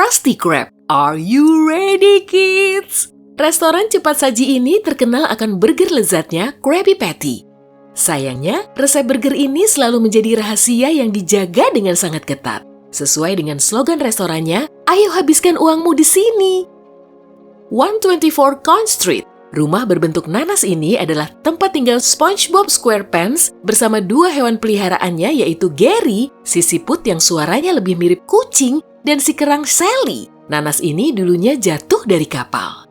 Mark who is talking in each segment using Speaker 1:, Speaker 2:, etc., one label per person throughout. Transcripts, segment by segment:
Speaker 1: Krusty Krab. Are you ready, kids? Restoran cepat saji ini terkenal akan burger lezatnya Krabby Patty. Sayangnya, resep burger ini selalu menjadi rahasia yang dijaga dengan sangat ketat. Sesuai dengan slogan restorannya, ayo habiskan uangmu di sini. 124 Conch Street. Rumah berbentuk nanas ini adalah tempat tinggal SpongeBob SquarePants bersama dua hewan peliharaannya yaitu Gary, si siput yang suaranya lebih mirip kucing, dan si kerang Sally. Nanas ini dulunya jatuh dari kapal.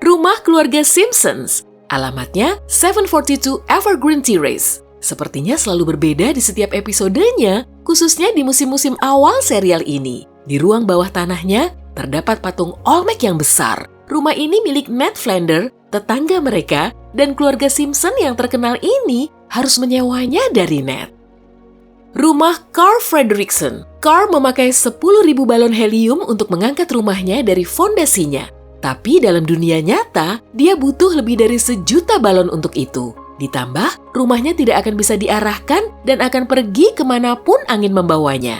Speaker 1: Rumah keluarga Simpsons. Alamatnya 742 Evergreen Terrace. Sepertinya selalu berbeda di setiap episodenya, khususnya di musim-musim awal serial ini. Di ruang bawah tanahnya terdapat patung Olmec yang besar. Rumah ini milik Ned Flanders, tetangga mereka, dan keluarga Simpson yang terkenal ini harus menyewanya dari Ned. Rumah Carl Fredricksen. Carl memakai 10.000 balon helium untuk mengangkat rumahnya dari fondasinya. Tapi dalam dunia nyata, dia butuh lebih dari 1 juta balon untuk itu. Ditambah, rumahnya tidak akan bisa diarahkan dan akan pergi kemanapun angin membawanya.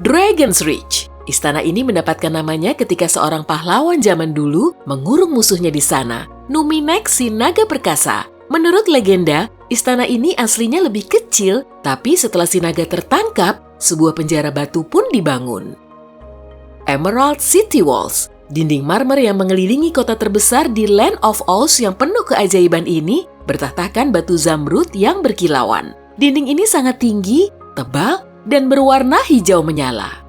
Speaker 1: Dragon's Reach. Istana ini mendapatkan namanya ketika seorang pahlawan zaman dulu mengurung musuhnya di sana, Numinek si naga perkasa. Menurut legenda, istana ini aslinya lebih kecil, tapi setelah si naga tertangkap, sebuah penjara batu pun dibangun. Emerald City Walls. Dinding marmer yang mengelilingi kota terbesar di Land of Oz yang penuh keajaiban ini bertahtakan batu zamrud yang berkilauan. Dinding ini sangat tinggi, tebal, dan berwarna hijau menyala.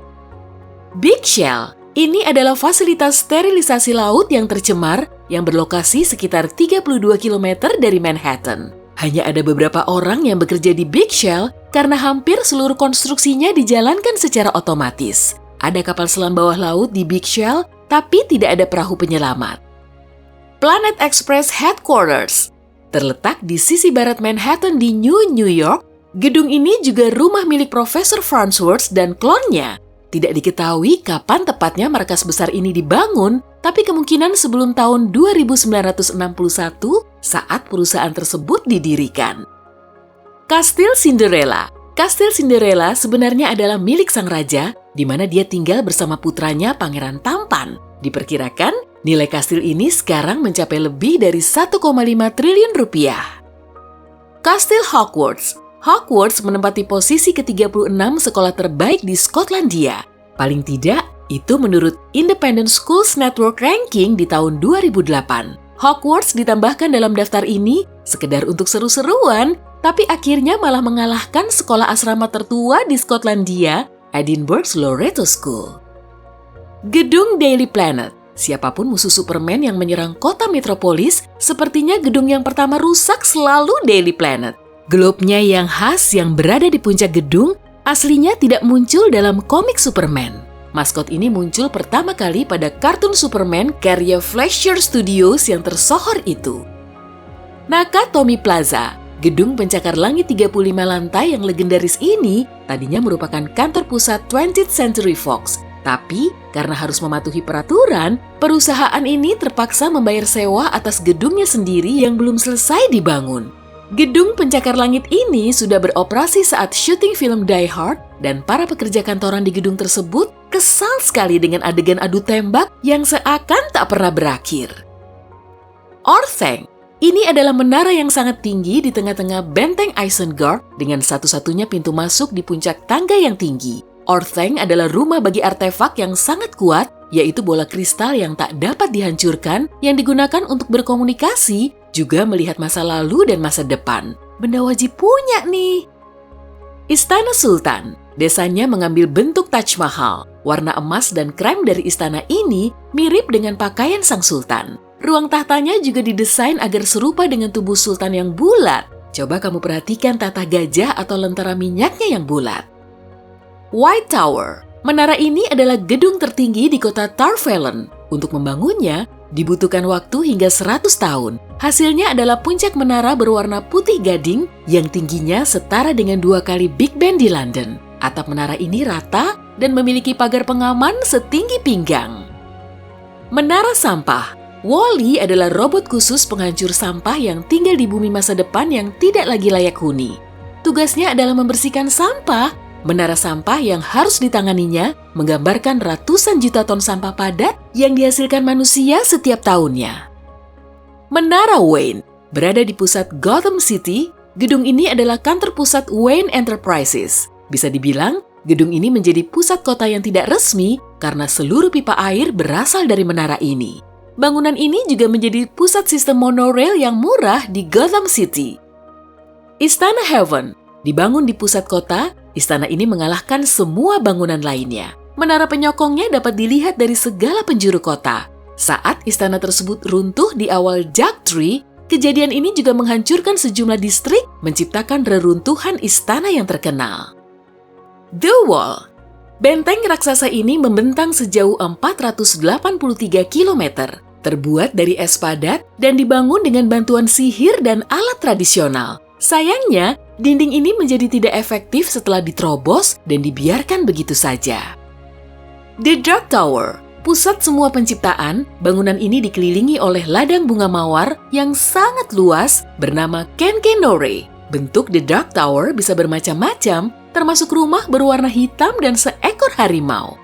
Speaker 1: Big Shell. Ini adalah fasilitas sterilisasi laut yang tercemar yang berlokasi sekitar 32 km dari Manhattan. Hanya ada beberapa orang yang bekerja di Big Shell karena hampir seluruh konstruksinya dijalankan secara otomatis. Ada kapal selam bawah laut di Big Shell, tapi tidak ada perahu penyelamat. Planet Express Headquarters. Terletak di sisi barat Manhattan di New York, gedung ini juga rumah milik Profesor Farnsworth dan klonnya. Tidak diketahui kapan tepatnya markas besar ini dibangun, tapi kemungkinan sebelum tahun 2961 saat perusahaan tersebut didirikan. Kastil Cinderella. Kastil Cinderella sebenarnya adalah milik sang raja, di mana dia tinggal bersama putranya Pangeran Tampan. Diperkirakan, nilai kastil ini sekarang mencapai lebih dari 1,5 triliun rupiah. Kastil Hogwarts. Hogwarts menempati posisi ke-36 sekolah terbaik di Skotlandia. Paling tidak, itu menurut Independent Schools Network Ranking di tahun 2008. Hogwarts ditambahkan dalam daftar ini sekedar untuk seru-seruan, tapi akhirnya malah mengalahkan sekolah asrama tertua di Skotlandia, Edinburgh Loreto School. Gedung Daily Planet. Siapapun musuh Superman yang menyerang kota metropolis, sepertinya gedung yang pertama rusak selalu Daily Planet. Globe-nya yang khas yang berada di puncak gedung aslinya tidak muncul dalam komik Superman. Maskot ini muncul pertama kali pada kartun Superman karya Fleischer Studios yang tersohor itu. Nakatomi Plaza. Gedung pencakar langit 35 lantai yang legendaris ini tadinya merupakan kantor pusat 20th Century Fox. Tapi karena harus mematuhi peraturan, perusahaan ini terpaksa membayar sewa atas gedungnya sendiri yang belum selesai dibangun. Gedung pencakar langit ini sudah beroperasi saat syuting film Die Hard dan para pekerja kantoran di gedung tersebut kesal sekali dengan adegan adu tembak yang seakan tak pernah berakhir. Orthanc. Ini adalah menara yang sangat tinggi di tengah-tengah benteng Isengard dengan satu-satunya pintu masuk di puncak tangga yang tinggi. Orthanc adalah rumah bagi artefak yang sangat kuat, yaitu bola kristal yang tak dapat dihancurkan yang digunakan untuk berkomunikasi, juga melihat masa lalu dan masa depan. Benda wajib punya nih. Istana Sultan. Desanya mengambil bentuk Taj Mahal. Warna emas dan krem dari istana ini mirip dengan pakaian sang sultan. Ruang tahtanya juga didesain agar serupa dengan tubuh sultan yang bulat. Coba kamu perhatikan tata gajah atau lentera minyaknya yang bulat. White Tower. Menara ini adalah gedung tertinggi di kota Tarvalon. Untuk membangunnya, dibutuhkan waktu hingga 100 tahun. Hasilnya adalah puncak menara berwarna putih gading yang tingginya setara dengan 2 kali Big Ben di London. Atap menara ini rata dan memiliki pagar pengaman setinggi pinggang. Menara Sampah. Wall-E adalah robot khusus penghancur sampah yang tinggal di bumi masa depan yang tidak lagi layak huni. Tugasnya adalah membersihkan sampah Menara sampah yang harus ditanganinya menggambarkan ratusan juta ton sampah padat yang dihasilkan manusia setiap tahunnya. Menara Wayne berada di pusat Gotham City. Gedung ini adalah kantor pusat Wayne Enterprises. Bisa dibilang, gedung ini menjadi pusat kota yang tidak resmi karena seluruh pipa air berasal dari menara ini. Bangunan ini juga menjadi pusat sistem monorail yang murah di Gotham City. Istana Heaven dibangun di pusat kota. Istana ini mengalahkan semua bangunan lainnya. Menara penyokongnya dapat dilihat dari segala penjuru kota. Saat istana tersebut runtuh di awal Jack Tree, kejadian ini juga menghancurkan sejumlah distrik, menciptakan reruntuhan istana yang terkenal. The Wall. Benteng raksasa ini membentang sejauh 483 km, terbuat dari es padat dan dibangun dengan bantuan sihir dan alat tradisional. Sayangnya, dinding ini menjadi tidak efektif setelah diterobos dan dibiarkan begitu saja. The Dark Tower, pusat semua penciptaan, bangunan ini dikelilingi oleh ladang bunga mawar yang sangat luas bernama Kenkenore. Bentuk The Dark Tower bisa bermacam-macam, termasuk rumah berwarna hitam dan seekor harimau.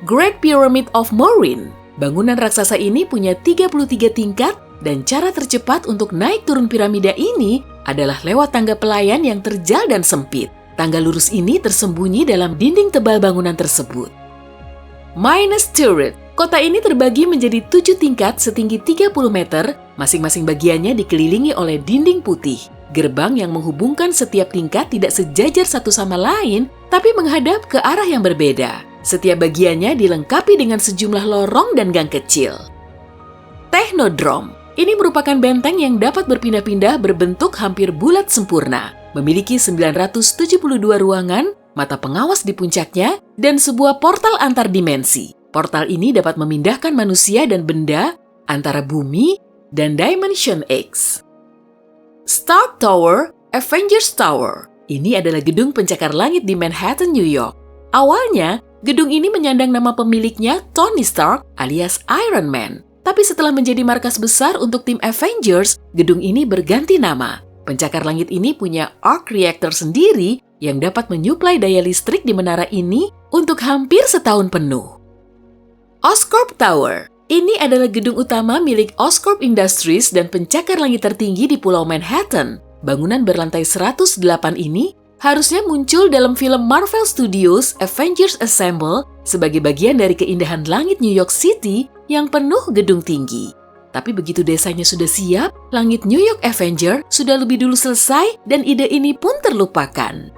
Speaker 1: Great Pyramid of Morin, bangunan raksasa ini punya 33 tingkat dan cara tercepat untuk naik turun piramida ini adalah lewat tangga pelayan yang terjal dan sempit. Tangga lurus ini tersembunyi dalam dinding tebal bangunan tersebut. Minas Tirith. Kota ini terbagi menjadi 7 tingkat setinggi 30 meter, masing-masing bagiannya dikelilingi oleh dinding putih. Gerbang yang menghubungkan setiap tingkat tidak sejajar satu sama lain, tapi menghadap ke arah yang berbeda. Setiap bagiannya dilengkapi dengan sejumlah lorong dan gang kecil. Technodrome. Ini merupakan benteng yang dapat berpindah-pindah berbentuk hampir bulat sempurna. Memiliki 972 ruangan, mata pengawas di puncaknya, dan sebuah portal antar dimensi. Portal ini dapat memindahkan manusia dan benda antara bumi dan Dimension X. Stark Tower, Avengers Tower. Ini adalah gedung pencakar langit di Manhattan, New York. Awalnya, gedung ini menyandang nama pemiliknya Tony Stark alias Iron Man. Tapi setelah menjadi markas besar untuk tim Avengers, gedung ini berganti nama. Pencakar langit ini punya arc reactor sendiri yang dapat menyuplai daya listrik di menara ini untuk hampir setahun penuh. Oscorp Tower. Ini adalah gedung utama milik Oscorp Industries dan pencakar langit tertinggi di Pulau Manhattan. Bangunan berlantai 108 ini harusnya muncul dalam film Marvel Studios Avengers Assemble sebagai bagian dari keindahan langit New York City yang penuh gedung tinggi. Tapi begitu desainnya sudah siap, langit New York Avenger sudah lebih dulu selesai dan ide ini pun terlupakan.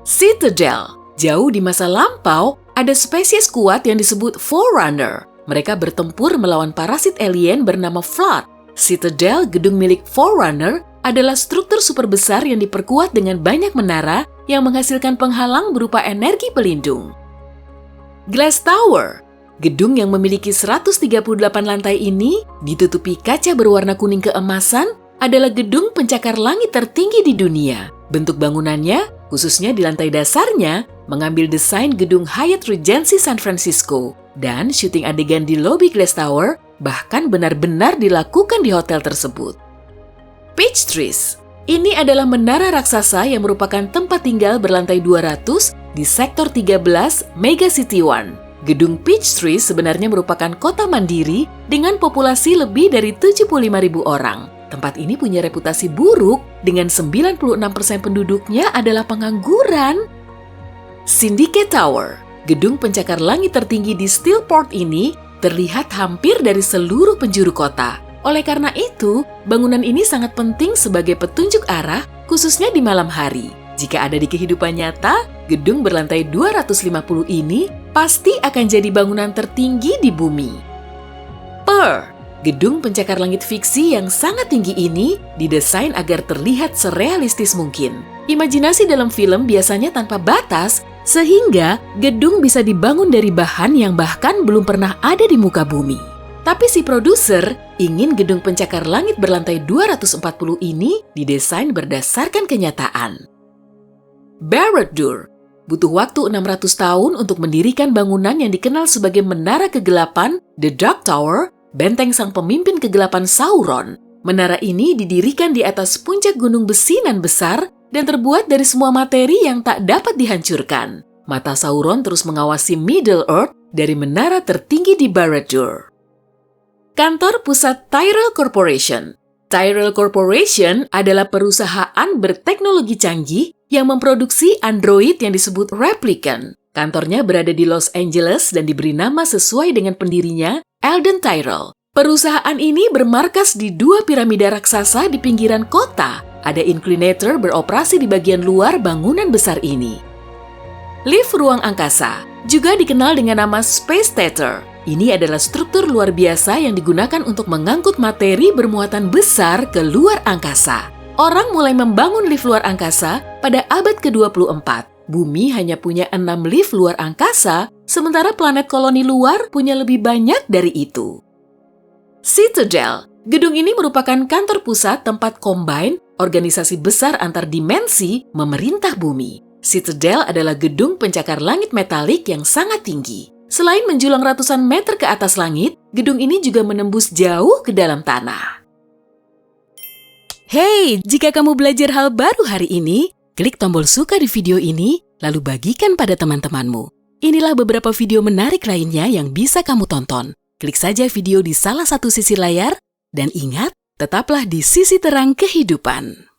Speaker 1: Citadel. Jauh di masa lampau, ada spesies kuat yang disebut Forerunner. Mereka bertempur melawan parasit alien bernama Flood. Citadel, gedung milik Forerunner, adalah struktur super besar yang diperkuat dengan banyak menara yang menghasilkan penghalang berupa energi pelindung. Glass Tower. Gedung yang memiliki 138 lantai ini ditutupi kaca berwarna kuning keemasan adalah gedung pencakar langit tertinggi di dunia. Bentuk bangunannya, khususnya di lantai dasarnya, mengambil desain gedung Hyatt Regency San Francisco dan syuting adegan di lobi Glass Tower bahkan benar-benar dilakukan di hotel tersebut. Peachtrees. Ini adalah menara raksasa yang merupakan tempat tinggal berlantai 200 di sektor 13 Mega City One. Gedung Peachtrees sebenarnya merupakan kota mandiri dengan populasi lebih dari 75.000 orang. Tempat ini punya reputasi buruk dengan 96% penduduknya adalah pengangguran. Syndicate Tower. Gedung pencakar langit tertinggi di Steelport ini terlihat hampir dari seluruh penjuru kota. Oleh karena itu, bangunan ini sangat penting sebagai petunjuk arah, khususnya di malam hari. Jika ada di kehidupan nyata, gedung berlantai 250 ini pasti akan jadi bangunan tertinggi di bumi. Pearl. Gedung pencakar langit fiksi yang sangat tinggi ini didesain agar terlihat serealistis mungkin. Imajinasi dalam film biasanya tanpa batas, sehingga gedung bisa dibangun dari bahan yang bahkan belum pernah ada di muka bumi. Tapi si produser ingin gedung pencakar langit berlantai 240 ini didesain berdasarkan kenyataan. Barad-dûr. Butuh waktu 600 tahun untuk mendirikan bangunan yang dikenal sebagai Menara Kegelapan, The Dark Tower, benteng sang pemimpin kegelapan Sauron. Menara ini didirikan di atas puncak gunung besi nan besar dan terbuat dari semua materi yang tak dapat dihancurkan. Mata Sauron terus mengawasi Middle-earth dari menara tertinggi di Barad-dûr. Kantor pusat Tyrell Corporation. Tyrell Corporation adalah perusahaan berteknologi canggih yang memproduksi android yang disebut Replicant. Kantornya berada di Los Angeles dan diberi nama sesuai dengan pendirinya, Eldon Tyrell. Perusahaan ini bermarkas di 2 piramida raksasa di pinggiran kota. Ada inclinator beroperasi di bagian luar bangunan besar ini. Lift ruang angkasa, juga dikenal dengan nama Space Theater. Ini adalah struktur luar biasa yang digunakan untuk mengangkut materi bermuatan besar ke luar angkasa. Orang mulai membangun lift luar angkasa pada abad ke-24. Bumi hanya punya 6 lift luar angkasa, sementara planet koloni luar punya lebih banyak dari itu. Citadel. Gedung ini merupakan kantor pusat tempat Combine, organisasi besar antar dimensi, memerintah bumi. Citadel adalah gedung pencakar langit metalik yang sangat tinggi. Selain menjulang ratusan meter ke atas langit, gedung ini juga menembus jauh ke dalam tanah. Hey, jika kamu belajar hal baru hari ini, klik tombol suka di video ini, lalu bagikan pada teman-temanmu. Inilah beberapa video menarik lainnya yang bisa kamu tonton. Klik saja video di salah satu sisi layar, dan ingat, tetaplah di sisi terang kehidupan.